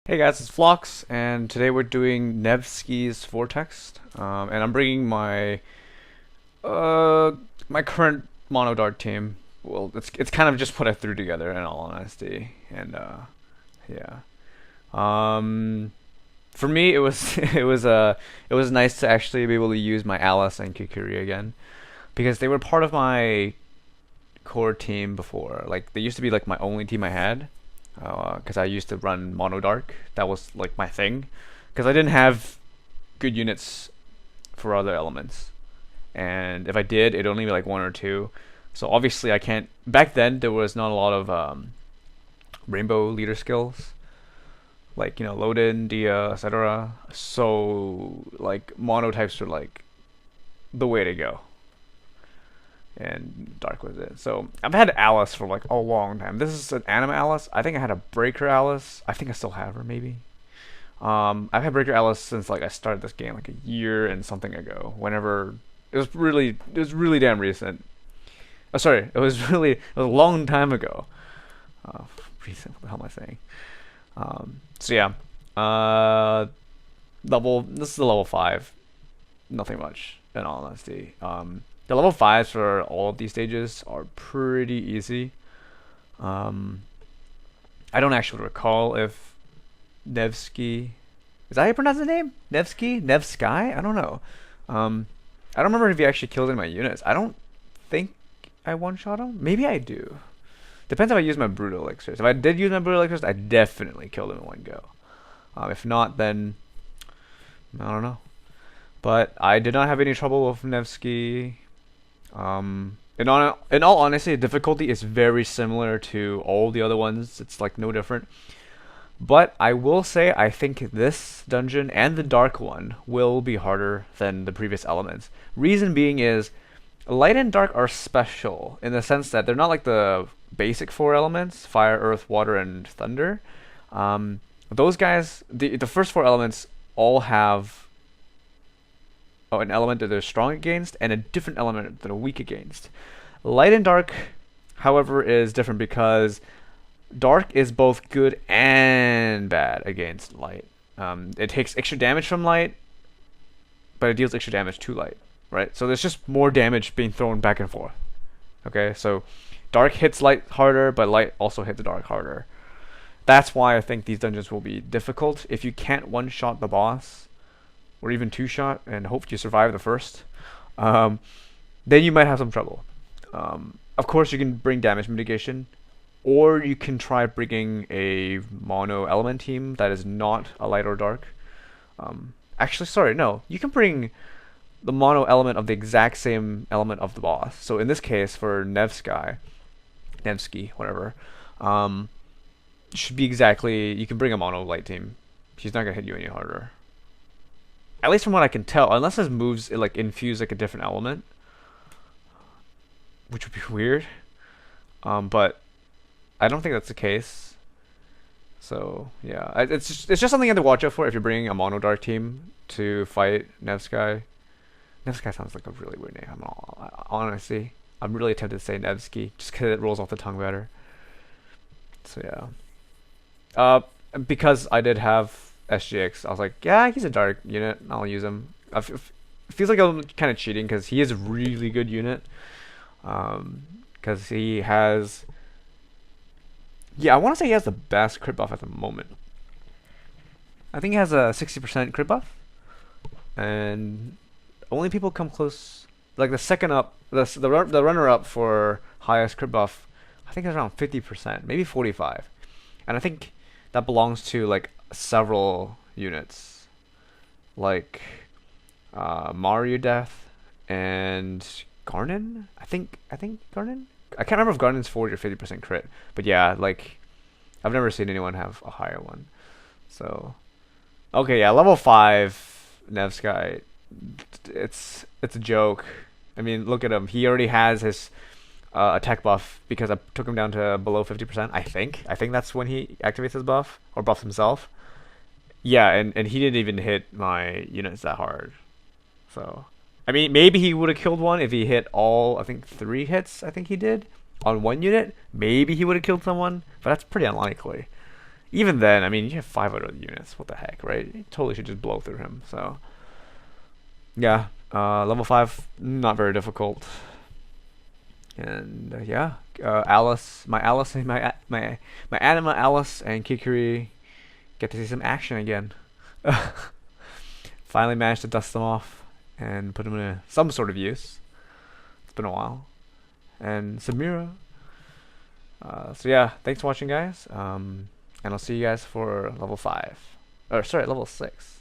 Hey guys, it's Flawkes, and today we're doing Nevsky's Vortex, and I'm bringing uh my current mono dart team. Well, it's kind of just what I threw together in all honesty, and yeah. Um, for me, it was it was nice to actually be able to use my Alice and Kukuri again because they were part of my core team before. Like they used to be like my only team I had, because I used to run Mono Dark. That was like my thing, because I didn't have good units for other elements, and if I did, it'd only be like one or two. So obviously I can't. Back then there was not a lot of rainbow leader skills, like Loden, Dia, etc. So like mono types were like the way to go, and Dark was it. So I've had Alice for like a long time. This is an anime Alice. I think I had a Breaker Alice. I think I still have her maybe. I've had Breaker Alice since like I started this game like a year and something ago. Whenever it was really damn recent. Oh, sorry, it was a long time ago. Recent. What the hell am I saying? So yeah, level. This is the level 5. Nothing much in all honesty. The level 5s for all of these stages are pretty easy. Um, I don't actually recall if Nevsky, is that how you pronounce his name? Nevsky? Nevsky? I don't know. Um, I don't remember if he actually killed any of my units. I don't think I one-shot him. Maybe I do. Depends if I use my Brutal Elixirs. If I did use my Brutal Elixirs, I definitely killed him in one go. If not, then I don't know. But I did not have any trouble with Nevsky. In all honesty, the difficulty is very similar to all the other ones. It's like no different. But I will say I think this dungeon and the dark one will be harder than the previous elements. Reason being is light and dark are special in the sense that they're not like the basic 4 elements, fire, earth, water, and thunder. Those guys, the first 4 elements all have an element that they're strong against and a different element that they're weak against. Light and dark, however, is different because dark is both good and bad against light. It takes extra damage from light, but it deals extra damage to light, right? So there's just more damage being thrown back and forth. Okay, so dark hits light harder, but light also hits dark harder. That's why I think these dungeons will be difficult. If you can't one-shot the boss, or even 2-shot, and hope you survive the first, then you might have some trouble. Of course, you can bring damage mitigation, or you can try bringing a mono element team that is not a light or dark. Actually, sorry, no. You can bring the mono element of the exact same element of the boss. So in this case, for Nevsky, whatever, should be exactly. You can bring a mono light team. She's not gonna hit you any harder. At least from what I can tell, unless his moves like infuse like a different element, which would be weird. But I don't think that's the case. So yeah, it's just something you have to watch out for if you're bringing a mono dark team to fight Nevsky. Nevsky sounds like a really weird name. Honestly, I'm really tempted to say Nevsky just because it rolls off the tongue better. So yeah. Because I did have SGX, I was like, yeah, he's a dark unit. I'll use him. It feels like I'm kind of cheating because he is a really good unit. Because he has, yeah, I want to say he has the best crit buff at the moment. I think he has a 60% crit buff, and only people come close. Like the second up, the runner up for highest crit buff, I think is around 50%, maybe 45, and I think that belongs to like several units, like Mario Death and Garnin. I think Garnin. I can't remember if Garnin's 40 or 50% crit, but yeah, like I've never seen anyone have a higher one. So okay, yeah, level 5 Nevsky. It's a joke. I mean, look at him. He already has his attack buff because I took him down to below 50%. I think that's when he activates his buff or buffs himself. Yeah, and he didn't even hit my units that hard. So I mean, maybe he would have killed one if he hit all, I think 3 hits, I think he did, on one unit. Maybe he would have killed someone, but that's pretty unlikely. even then, I mean, you have 5 other units. What the heck, right? You totally should just blow through him. So, yeah, level 5, not very difficult. And yeah, Alice, my Alice, and my Anima, Alice, and Kikuri get to see some action again. Finally managed to dust them off and put them in some sort of use. It's been a while. And Samira. So yeah, thanks for watching, guys. And I'll see you guys for level 5. Or sorry, level 6.